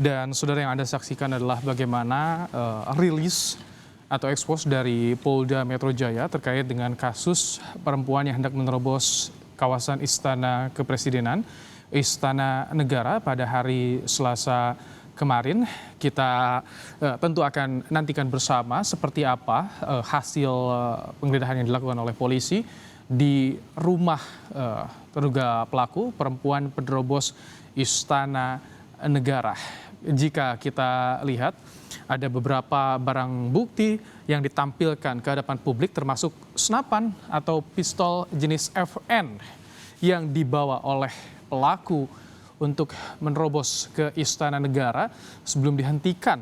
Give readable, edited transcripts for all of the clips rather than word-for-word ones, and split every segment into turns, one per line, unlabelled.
Dan saudara, yang Anda saksikan adalah bagaimana rilis atau ekspos dari Polda Metro Jaya terkait dengan kasus perempuan yang hendak menerobos kawasan Istana Kepresidenan, Istana Negara pada hari Selasa kemarin. Kita tentu akan nantikan bersama seperti apa hasil penggeledahan yang dilakukan oleh polisi di rumah terduga pelaku perempuan penerobos Istana Negara. Jika kita lihat, ada beberapa barang bukti yang ditampilkan ke hadapan publik, termasuk senapan atau pistol jenis FN yang dibawa oleh pelaku untuk menerobos ke Istana Negara sebelum dihentikan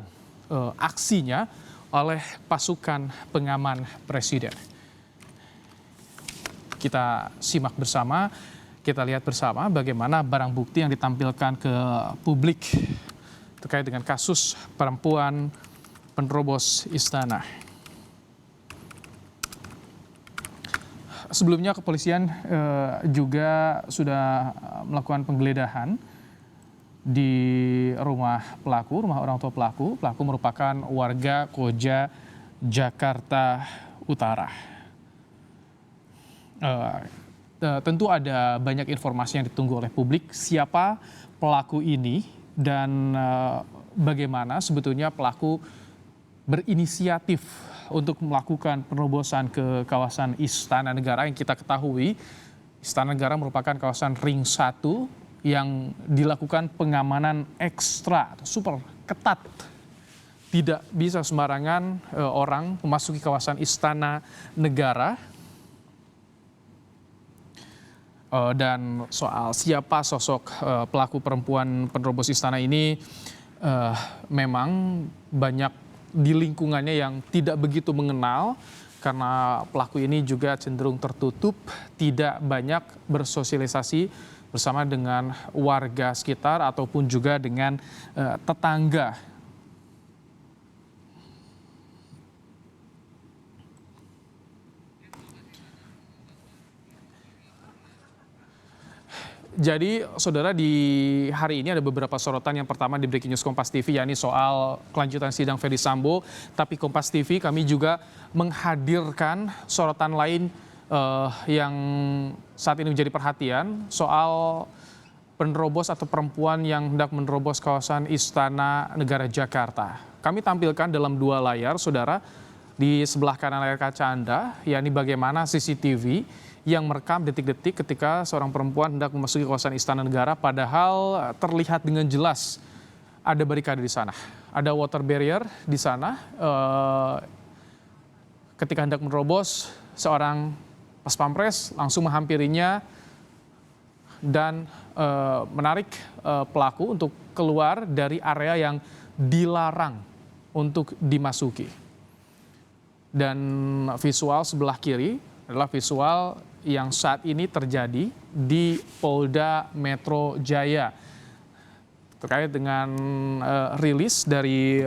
aksinya oleh pasukan pengaman Presiden. Kita simak bersama, kita lihat bersama bagaimana barang bukti yang ditampilkan ke publik terkait dengan kasus perempuan penerobos istana. Sebelumnya kepolisian juga sudah melakukan penggeledahan di rumah pelaku, rumah orang tua pelaku. Pelaku merupakan warga Koja, Jakarta Utara. Tentu ada banyak informasi yang ditunggu oleh publik, siapa pelaku ini dan bagaimana sebetulnya pelaku berinisiatif untuk melakukan penerobosan ke kawasan Istana Negara. Yang kita ketahui, Istana Negara merupakan kawasan ring 1 yang dilakukan pengamanan ekstra atau super ketat. Tidak bisa sembarangan orang memasuki kawasan Istana Negara. Dan soal siapa sosok pelaku perempuan penerobos istana ini, memang banyak di lingkungannya yang tidak begitu mengenal, karena pelaku ini juga cenderung tertutup, tidak banyak bersosialisasi bersama dengan warga sekitar ataupun juga dengan tetangga. Jadi saudara, di hari ini ada beberapa sorotan. Yang pertama di Breaking News Kompas TV, yakni soal kelanjutan sidang Ferdy Sambo. Tapi Kompas TV kami juga menghadirkan sorotan lain yang saat ini menjadi perhatian, soal penerobos atau perempuan yang hendak menerobos kawasan Istana Negara Jakarta. Kami tampilkan dalam 2 layar, saudara. Di sebelah kanan layar kaca Anda, yakni bagaimana CCTV yang merekam detik-detik ketika seorang perempuan hendak memasuki kawasan Istana Negara, padahal terlihat dengan jelas ada barikade di sana. Ada water barrier di sana. Ketika hendak menerobos, seorang pas pampres langsung menghampirinya dan menarik pelaku untuk keluar dari area yang dilarang untuk dimasuki. Dan visual sebelah kiri adalah visual yang saat ini terjadi di Polda Metro Jaya terkait dengan rilis dari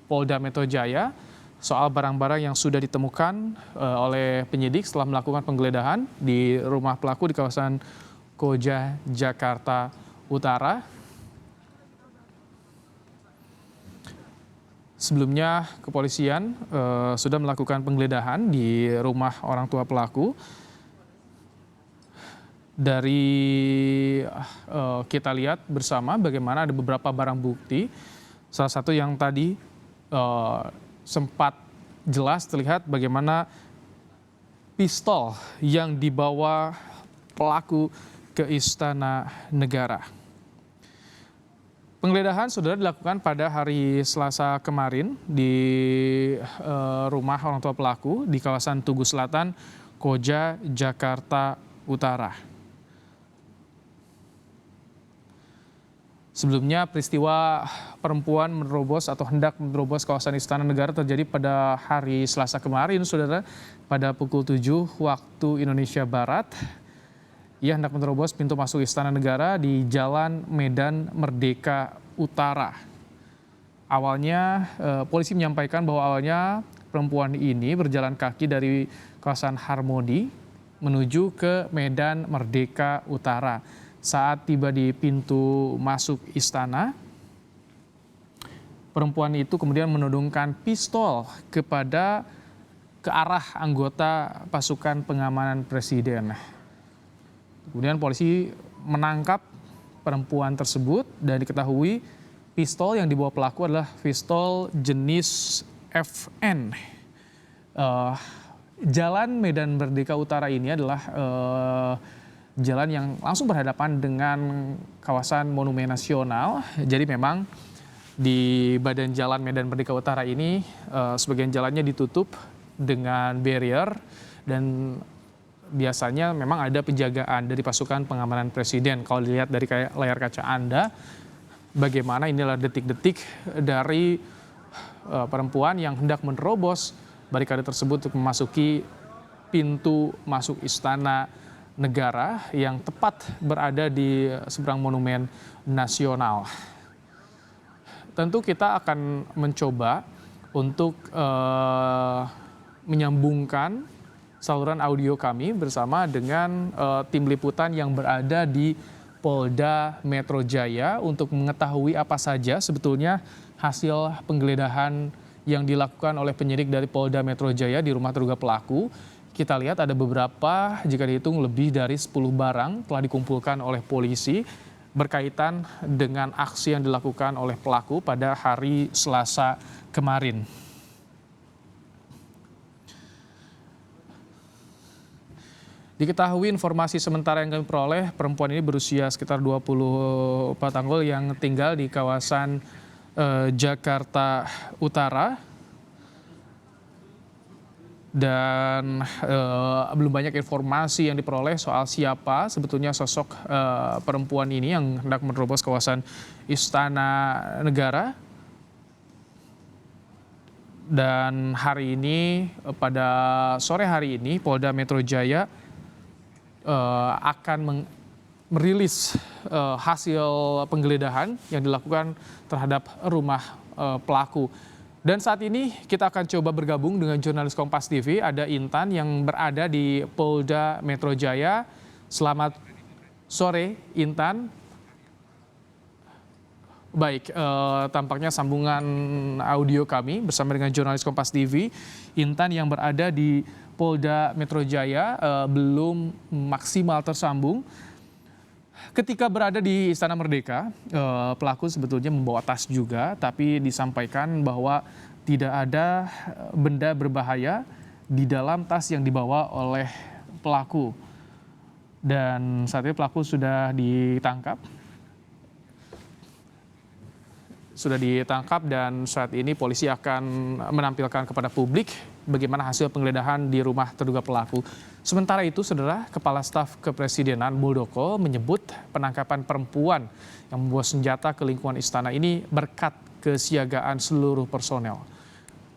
Polda Metro Jaya soal barang-barang yang sudah ditemukan oleh penyidik setelah melakukan penggeledahan di rumah pelaku di kawasan Koja, Jakarta Utara. Sebelumnya kepolisian sudah melakukan penggeledahan di rumah orang tua pelaku. Dari kita lihat bersama bagaimana ada beberapa barang bukti. Salah satu yang tadi sempat jelas terlihat bagaimana pistol yang dibawa pelaku ke Istana Negara. Penggeledahan saudara dilakukan pada hari Selasa kemarin di rumah orang tua pelaku di kawasan Tugu Selatan, Koja, Jakarta Utara. Sebelumnya peristiwa perempuan menerobos atau hendak menerobos kawasan Istana Negara terjadi pada hari Selasa kemarin, saudara, pada pukul 7 waktu Indonesia Barat. Ia hendak menerobos pintu masuk Istana Negara di Jalan Medan Merdeka Utara. Awalnya polisi menyampaikan bahwa awalnya perempuan ini berjalan kaki dari kawasan Harmoni menuju ke Medan Merdeka Utara. Saat tiba di pintu masuk istana, perempuan itu kemudian menodongkan pistol ke arah anggota pasukan pengamanan presiden. Kemudian polisi menangkap perempuan tersebut dan diketahui pistol yang dibawa pelaku adalah pistol jenis FN. Jalan Medan Merdeka Utara ini adalah jalan yang langsung berhadapan dengan kawasan Monumen Nasional. Jadi memang di badan jalan Medan Merdeka Utara ini sebagian jalannya ditutup dengan barrier dan biasanya memang ada penjagaan dari pasukan pengamanan presiden. Kalau dilihat dari layar kaca Anda, bagaimana inilah detik-detik dari perempuan yang hendak menerobos barikade tersebut untuk memasuki pintu masuk Istana Negara yang tepat berada di seberang Monumen Nasional. Tentu kita akan mencoba untuk menyambungkan saluran audio kami bersama dengan tim liputan yang berada di Polda Metro Jaya untuk mengetahui apa saja sebetulnya hasil penggeledahan yang dilakukan oleh penyidik dari Polda Metro Jaya di rumah terduga pelaku. Kita lihat ada beberapa, jika dihitung lebih dari 10 barang telah dikumpulkan oleh polisi berkaitan dengan aksi yang dilakukan oleh pelaku pada hari Selasa kemarin. Diketahui informasi sementara yang kami peroleh, perempuan ini berusia sekitar 24 tahun yang tinggal di kawasan Jakarta Utara. Dan belum banyak informasi yang diperoleh soal siapa sebetulnya sosok perempuan ini yang hendak menerobos kawasan Istana Negara. Dan hari ini, pada sore hari ini, Polda Metro Jaya akan merilis hasil penggeledahan yang dilakukan terhadap rumah pelaku. Dan saat ini kita akan coba bergabung dengan jurnalis Kompas TV, ada Intan yang berada di Polda Metro Jaya. Selamat sore, Intan. Baik, tampaknya sambungan audio kami bersama dengan jurnalis Kompas TV, Intan yang berada di Polda Metro Jaya belum maksimal tersambung. Ketika berada di Istana Merdeka, pelaku sebetulnya membawa tas juga, tapi disampaikan bahwa tidak ada benda berbahaya di dalam tas yang dibawa oleh pelaku. Dan saat ini pelaku sudah ditangkap. Dan saat ini polisi akan menampilkan kepada publik bagaimana hasil penggeledahan di rumah terduga pelaku. Sementara itu, Saudara, Kepala Staf Kepresidenan Muldoko menyebut penangkapan perempuan yang membawa senjata ke lingkungan istana ini berkat kesiagaan seluruh personel.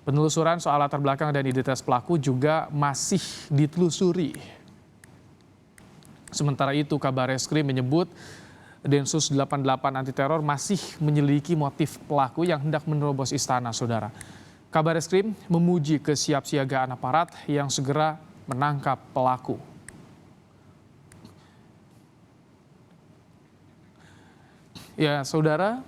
Penelusuran soal latar belakang dan identitas pelaku juga masih ditelusuri. Sementara itu, Kabar Reskrim menyebut Densus 88 anti teror masih menyelidiki motif pelaku yang hendak menerobos istana, Saudara. Kabar Reskrim memuji kesiapsiagaan aparat yang segera menangkap pelaku. Ya, Saudara,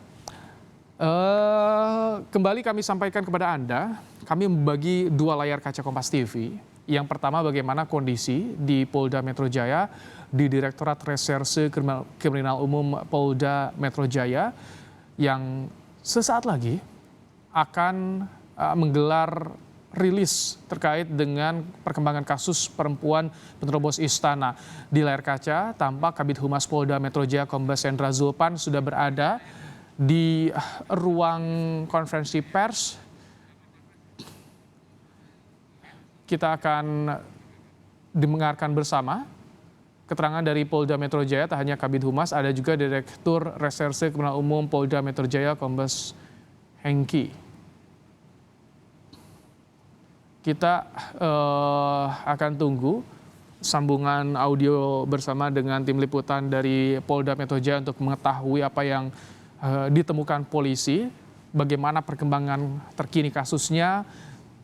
kembali kami sampaikan kepada Anda, kami membagi dua layar kaca Kompas TV. Yang pertama, bagaimana kondisi di Polda Metro Jaya, di Direktorat Reserse Kriminal Umum Polda Metro Jaya, yang sesaat lagi akan menggelar rilis terkait dengan perkembangan kasus perempuan penerobos istana. Di layar kaca tampak Kabid Humas Polda Metro Jaya Kombes Hendra Zulpan sudah berada di ruang konferensi pers. Kita akan dengarkan bersama keterangan dari Polda Metro Jaya, tak hanya Kabid Humas, ada juga Direktur Reserse Kriminal Umum Polda Metro Jaya Kombes Hengki. Kita akan tunggu sambungan audio bersama dengan tim liputan dari Polda Metro Jaya untuk mengetahui apa yang ditemukan polisi, bagaimana perkembangan terkini kasusnya,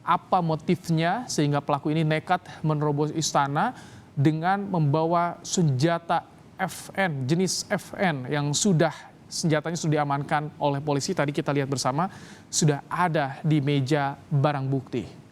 apa motifnya sehingga pelaku ini nekat menerobos istana dengan membawa senjata FN, jenis FN yang sudah senjatanya sudah diamankan oleh polisi. Tadi kita lihat bersama sudah ada di meja barang bukti.